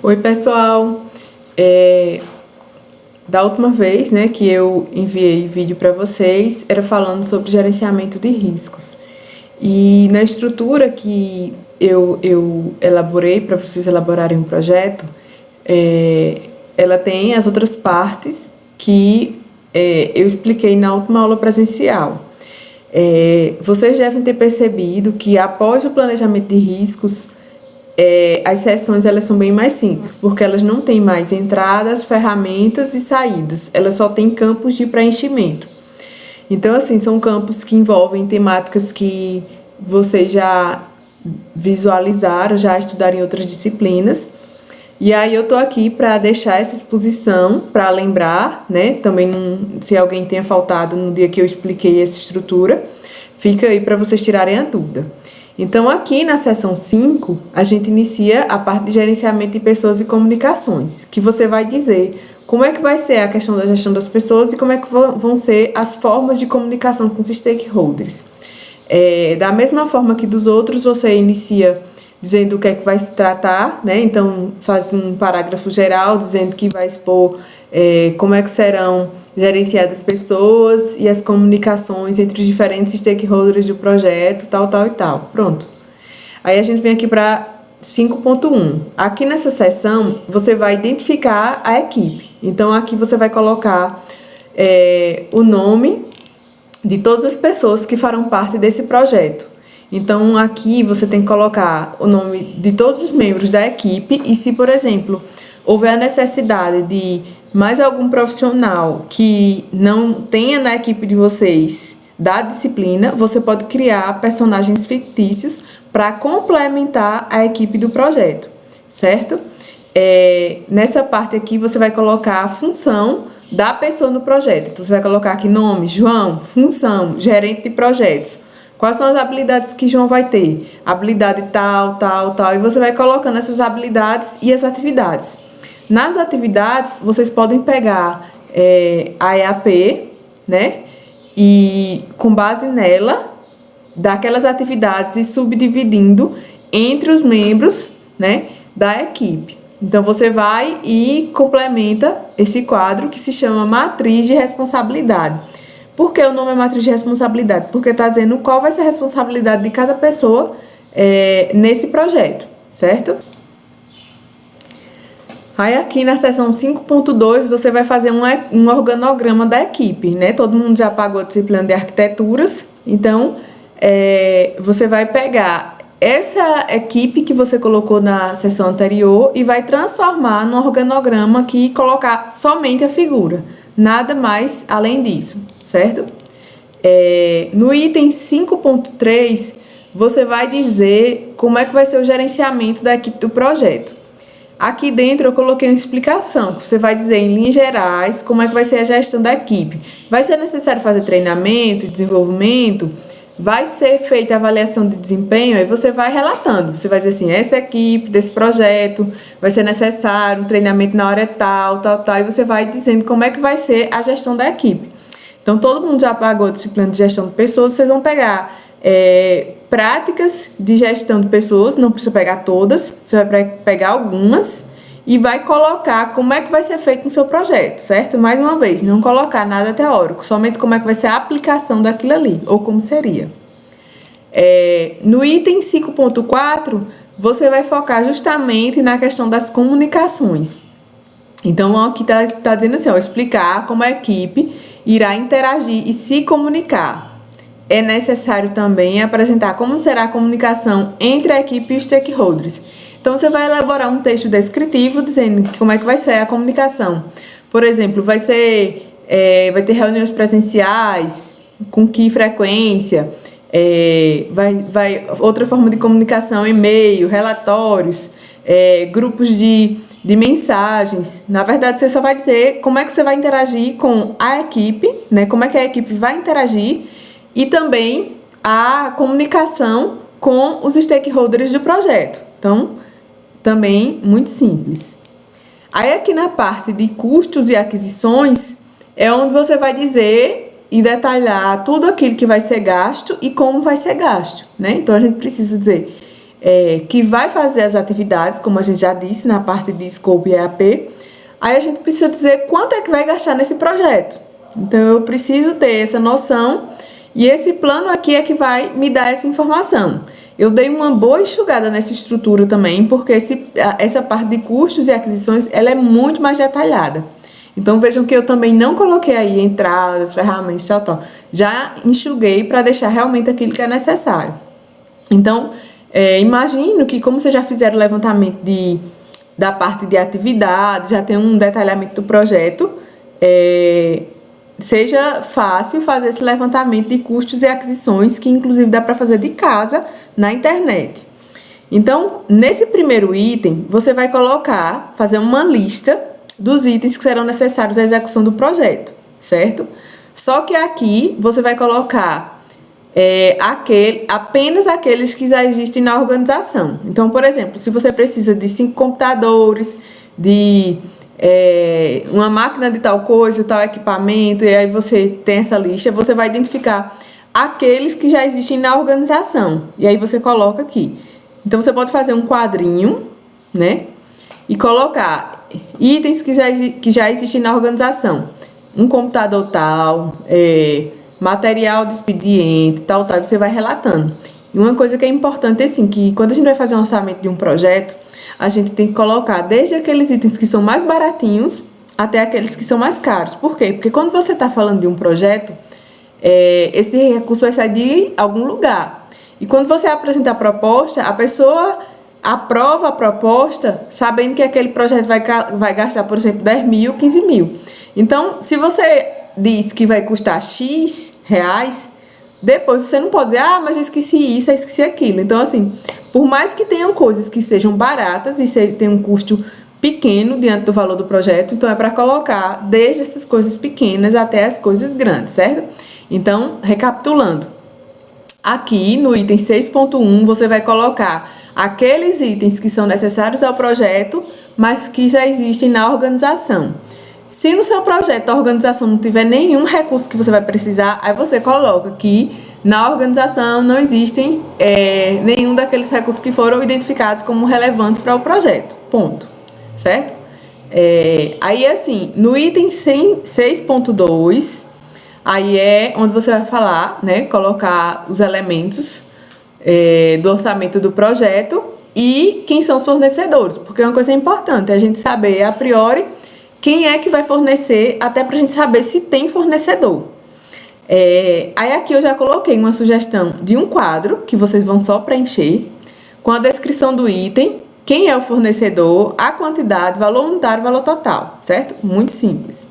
Oi, pessoal. Da última vez, né, que eu enviei vídeo para vocês, era falando sobre gerenciamento de riscos. E na estrutura que eu elaborei para vocês elaborarem um projeto, ela tem as outras partes que eu expliquei na última aula presencial. Vocês devem ter percebido que após o planejamento de riscos, as sessões elas são bem mais simples, porque elas não têm mais entradas, ferramentas e saídas, elas só têm campos de preenchimento. Então, assim, são campos que envolvem temáticas que vocês já visualizaram, já estudaram em outras disciplinas. E aí eu tô aqui para deixar essa exposição, para lembrar, né? Também, se alguém tenha faltado no dia que eu expliquei essa estrutura, fica aí para vocês tirarem a dúvida. Então, aqui na seção 5, a gente inicia a parte de gerenciamento de pessoas e comunicações, que você vai dizer como é que vai ser a questão da gestão das pessoas e como é que vão ser as formas de comunicação com os stakeholders. Da mesma forma que dos outros, você inicia dizendo o que é que vai se tratar, né? Então, faz um parágrafo geral dizendo que vai expor como é que serão gerenciadas as pessoas e as comunicações entre os diferentes stakeholders do projeto, tal e tal. Pronto. Aí a gente vem aqui para 5.1. Aqui nessa seção, você vai identificar a equipe. Então, aqui você vai colocar o nome de todas as pessoas que farão parte desse projeto. Então, aqui você tem que colocar o nome de todos os membros da equipe e se, por exemplo, houver a necessidade de mais algum profissional que não tenha na equipe de vocês da disciplina, você pode criar personagens fictícios para complementar a equipe do projeto, certo? Nessa parte aqui, você vai colocar a função da pessoa no projeto. Então, você vai colocar aqui nome, João, função, gerente de projetos. Quais são as habilidades que João vai ter? Habilidade tal, e você vai colocando essas habilidades e as atividades. Nas atividades, vocês podem pegar a EAP, né? E com base nela, daquelas atividades e subdividindo entre os membros, né, da equipe. Então, você vai e complementa esse quadro que se chama Matriz de Responsabilidade. Por que o nome é Matriz de Responsabilidade? Porque está dizendo qual vai ser a responsabilidade de cada pessoa nesse projeto, certo? Aí aqui na seção 5.2 você vai fazer um organograma da equipe, né? Todo mundo já pagou a disciplina de arquiteturas, então você vai pegar essa equipe que você colocou na sessão anterior e vai transformar no organograma aqui e colocar somente a figura, nada mais além disso, certo? No item 5.3 você vai dizer como é que vai ser o gerenciamento da equipe do projeto. Aqui dentro eu coloquei uma explicação, que você vai dizer em linhas gerais como é que vai ser a gestão da equipe. Vai ser necessário fazer treinamento, desenvolvimento, vai ser feita a avaliação de desempenho, aí você vai relatando. Você vai dizer assim, essa equipe desse projeto vai ser necessário um treinamento na hora tal, e você vai dizendo como é que vai ser a gestão da equipe. Então, todo mundo já pagou a disciplina de gestão de pessoas, vocês vão pegar práticas de gestão de pessoas, não precisa pegar todas, você vai pegar algumas e vai colocar como é que vai ser feito no seu projeto, certo? Mais uma vez, não colocar nada teórico, somente como é que vai ser a aplicação daquilo ali, ou como seria. No item 5.4, você vai focar justamente na questão das comunicações. Então, aqui está dizendo assim, explicar como a equipe irá interagir e se comunicar. É necessário também apresentar como será a comunicação entre a equipe e os stakeholders. Então, você vai elaborar um texto descritivo dizendo como é que vai ser a comunicação. Por exemplo, vai ter reuniões presenciais, com que frequência, outra forma de comunicação, e-mail, relatórios, grupos de mensagens. Na verdade, você só vai dizer como é que você vai interagir com a equipe, né? Como é que a equipe vai interagir e também a comunicação com os stakeholders do projeto. Então, também muito simples. Aí aqui na parte de custos e aquisições é onde você vai dizer e detalhar tudo aquilo que vai ser gasto e como vai ser gasto, né? Então, a gente precisa dizer que vai fazer as atividades, como a gente já disse, na parte de Scope e EAP, aí a gente precisa dizer quanto é que vai gastar nesse projeto. Então, eu preciso ter essa noção e esse plano aqui é que vai me dar essa informação. Eu dei uma boa enxugada nessa estrutura também, porque essa parte de custos e aquisições, ela é muito mais detalhada. Então, vejam que eu também não coloquei aí entradas, ferramentas, tal. Já enxuguei para deixar realmente aquilo que é necessário. Então, imagino que como vocês já fizeram o levantamento da parte de atividade, já tem um detalhamento do projeto, seja fácil fazer esse levantamento de custos e aquisições, que inclusive dá para fazer de casa na internet. Então, nesse primeiro item, você vai fazer uma lista dos itens que serão necessários à execução do projeto, certo? Só que aqui você vai colocar apenas aqueles que já existem na organização. Então, por exemplo, se você precisa de 5 computadores, de uma máquina de tal coisa, tal equipamento, e aí você tem essa lista, você vai identificar aqueles que já existem na organização. E aí você coloca aqui. Então, você pode fazer um quadrinho, né? E colocar itens que já existem na organização. Um computador tal, material de expediente, tal. Você vai relatando. E uma coisa que é importante é assim, que quando a gente vai fazer um orçamento de um projeto, a gente tem que colocar desde aqueles itens que são mais baratinhos até aqueles que são mais caros. Por quê? Porque quando você está falando de um projeto, esse recurso vai sair de algum lugar. E quando você apresenta a proposta, a pessoa aprova a proposta sabendo que aquele projeto vai gastar, por exemplo, 10 mil, 15 mil. Então, se você diz que vai custar X reais, depois você não pode dizer, mas eu esqueci isso, eu esqueci aquilo. Então, assim, por mais que tenham coisas que sejam baratas e tenham um custo pequeno diante do valor do projeto, então é para colocar desde essas coisas pequenas até as coisas grandes, certo? Então, recapitulando, aqui no item 6.1 você vai colocar aqueles itens que são necessários ao projeto, mas que já existem na organização. Se no seu projeto a organização não tiver nenhum recurso que você vai precisar, aí você coloca que na organização não existem nenhum daqueles recursos que foram identificados como relevantes para o projeto. Ponto. Certo? Aí, assim, no item 6.2, aí é onde você vai falar, né? Colocar os elementos do orçamento do projeto e quem são os fornecedores. Porque uma coisa importante é a gente saber, a priori, quem é que vai fornecer, até para a gente saber se tem fornecedor. Aí aqui eu já coloquei uma sugestão de um quadro, que vocês vão só preencher, com a descrição do item, quem é o fornecedor, a quantidade, valor unitário, valor total, certo? Muito simples.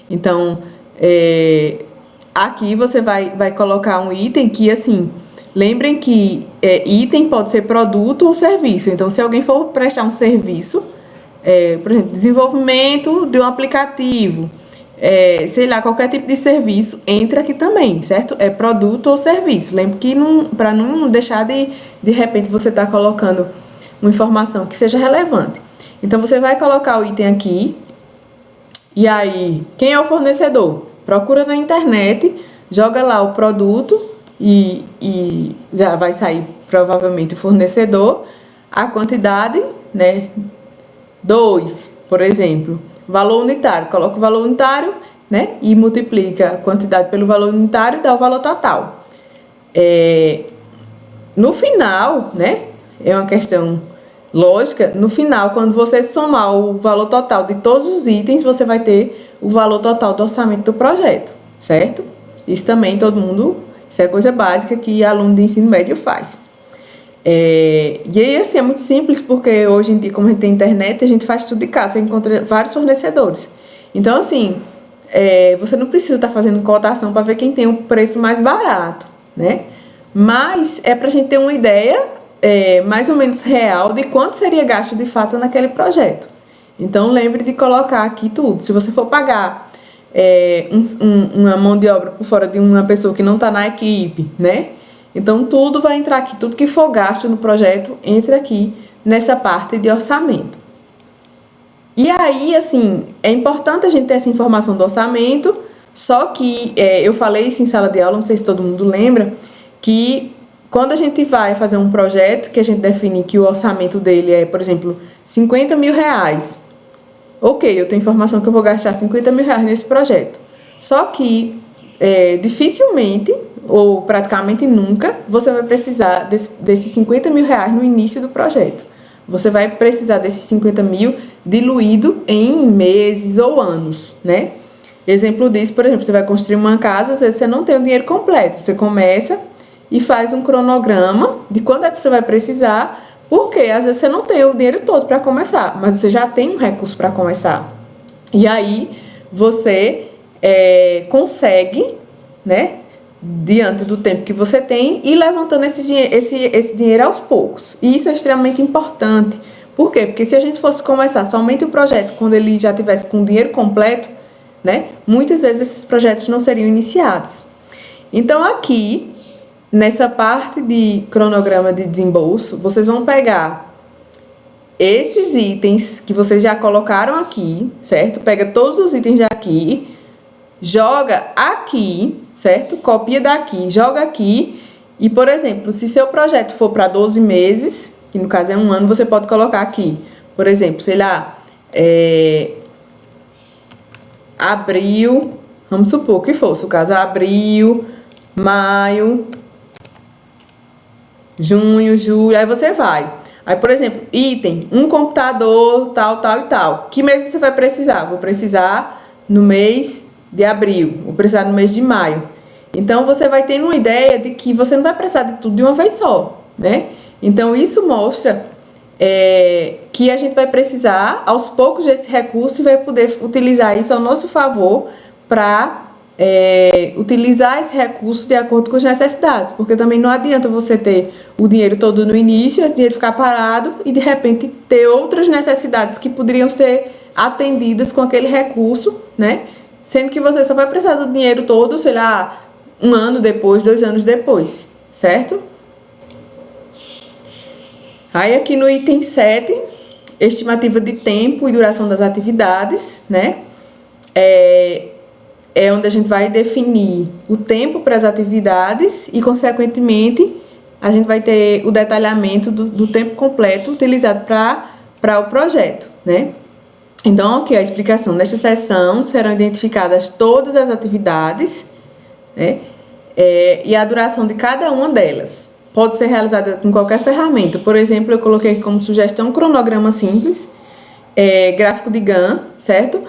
Então, aqui você vai colocar um item que, assim, lembrem que item pode ser produto ou serviço. Então, se alguém for prestar um serviço, por exemplo, desenvolvimento de um aplicativo, sei lá, qualquer tipo de serviço, entra aqui também, certo? É produto ou serviço. Lembre que para não deixar de repente você tá colocando uma informação que seja relevante. Então, você vai colocar o item aqui, e aí, quem é o fornecedor? Procura na internet, joga lá o produto e já vai sair provavelmente o fornecedor, a quantidade, né? 2, por exemplo, valor unitário, coloca o valor unitário, né? E multiplica a quantidade pelo valor unitário e dá o valor total. No final, né? É uma questão lógica. No final, quando você somar o valor total de todos os itens, você vai ter o valor total do orçamento do projeto, certo? Isso também todo mundo, isso é coisa básica que aluno de ensino médio faz. E aí, assim, é muito simples, porque hoje em dia, como a gente tem internet, a gente faz tudo de casa, você encontra vários fornecedores. Então, assim, você não precisa estar fazendo cotação para ver quem tem o preço mais barato, né? Mas é para a gente ter uma ideia mais ou menos real de quanto seria gasto de fato naquele projeto. Então, lembre de colocar aqui tudo. Se você for pagar uma mão de obra por fora de uma pessoa que não está na equipe, né? Então, tudo vai entrar aqui. Tudo que for gasto no projeto, entra aqui nessa parte de orçamento. E aí, assim, é importante a gente ter essa informação do orçamento, só que eu falei isso em sala de aula, não sei se todo mundo lembra, que quando a gente vai fazer um projeto que a gente define que o orçamento dele é, por exemplo, 50 mil reais. Ok, eu tenho informação que eu vou gastar 50 mil reais nesse projeto. Só que dificilmente, ou praticamente nunca, você vai precisar desses 50 mil reais no início do projeto. Você vai precisar desses 50 mil diluído em meses ou anos, né? Exemplo disso, por exemplo, você vai construir uma casa, às vezes você não tem o dinheiro completo. Você começa e faz um cronograma de quando é que você vai precisar, porque às vezes você não tem o dinheiro todo para começar, mas você já tem um recurso para começar. E aí você consegue, né, diante do tempo que você tem, ir levantando esse dinheiro aos poucos. E isso é extremamente importante. Por quê? Porque se a gente fosse começar somente o projeto quando ele já tivesse com o dinheiro completo, né, muitas vezes esses projetos não seriam iniciados. Então, aqui, nessa parte de cronograma de desembolso, vocês vão pegar esses itens que vocês já colocaram aqui, certo? Pega todos os itens daqui, joga aqui, certo? Copia daqui, joga aqui. E, por exemplo, se seu projeto for para 12 meses, que no caso é um ano, você pode colocar aqui, por exemplo, sei lá, abril, vamos supor que fosse o caso, abril, maio, junho, julho, aí você vai. Aí, por exemplo, item, um computador, tal, tal e tal. Que mês você vai precisar? Vou precisar no mês de abril, vou precisar no mês de maio. Então, você vai tendo uma ideia de que você não vai precisar de tudo de uma vez só, né? Então, isso mostra que a gente vai precisar, aos poucos, desse recurso e vai poder utilizar isso ao nosso favor para utilizar esse recurso de acordo com as necessidades. Porque também não adianta você ter o dinheiro todo no início, esse dinheiro ficar parado e, de repente, ter outras necessidades que poderiam ser atendidas com aquele recurso, né? Sendo que você só vai precisar do dinheiro todo, sei lá, 1 ano depois, 2 anos depois, certo? Aí aqui no item 7, estimativa de tempo e duração das atividades, né? É onde a gente vai definir o tempo para as atividades e, consequentemente, a gente vai ter o detalhamento do tempo completo utilizado para o projeto, né? Então, aqui a explicação. Nesta seção serão identificadas todas as atividades, né? E a duração de cada uma delas. Pode ser realizada com qualquer ferramenta. Por exemplo, eu coloquei como sugestão um cronograma simples, gráfico de Gantt, certo?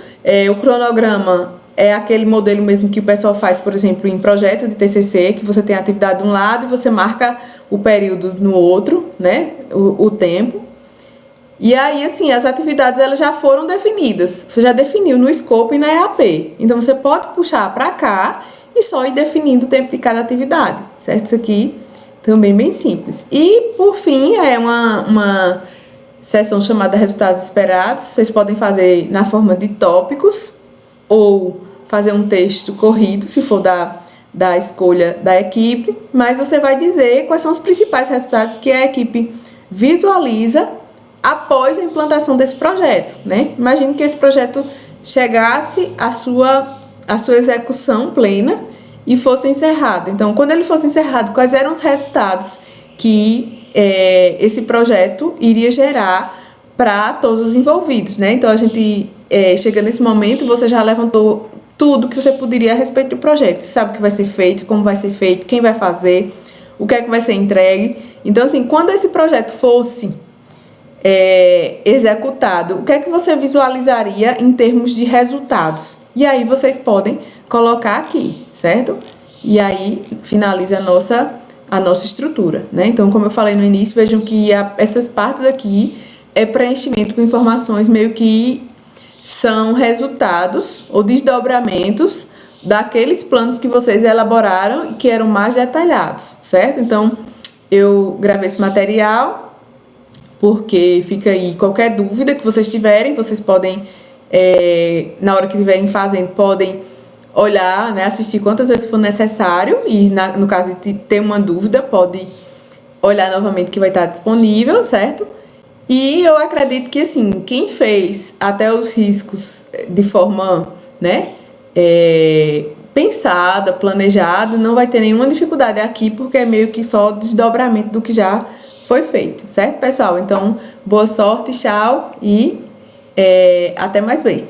O cronograma é aquele modelo mesmo que o pessoal faz, por exemplo, em projeto de TCC, que você tem a atividade de um lado e você marca o período no outro, né? O tempo. E aí, assim, as atividades elas já foram definidas. Você já definiu no escopo e na EAP. Então, você pode puxar para cá e só ir definindo o tempo de cada atividade, certo? Isso aqui também bem simples. E, por fim, é uma seção chamada Resultados Esperados. Vocês podem fazer na forma de tópicos ou fazer um texto corrido, se for da escolha da equipe. Mas você vai dizer quais são os principais resultados que a equipe visualiza após a implantação desse projeto, né? Imagine que esse projeto chegasse à sua execução plena e fosse encerrado. Então, quando ele fosse encerrado, quais eram os resultados que esse projeto iria gerar para todos os envolvidos, né? Então, a gente chega nesse momento, você já levantou tudo que você poderia a respeito do projeto. Você sabe o que vai ser feito, como vai ser feito, quem vai fazer, o que é que vai ser entregue. Então, assim, quando esse projeto fosse executado, o que é que você visualizaria em termos de resultados? E aí vocês podem colocar aqui, certo? E aí finaliza a nossa estrutura, né? Então, como eu falei no início, vejam que essas partes aqui é preenchimento com informações meio que são resultados ou desdobramentos daqueles planos que vocês elaboraram e que eram mais detalhados, certo? Então, eu gravei esse material porque fica aí qualquer dúvida que vocês tiverem, vocês podem, na hora que estiverem fazendo, podem olhar, né, assistir quantas vezes for necessário e, no caso de ter uma dúvida, pode olhar novamente que vai estar disponível, certo? E eu acredito que, assim, quem fez até os riscos de forma, né, pensada, planejada, não vai ter nenhuma dificuldade aqui, porque é meio que só desdobramento do que já foi feito, certo, pessoal? Então, boa sorte, tchau e até mais ver.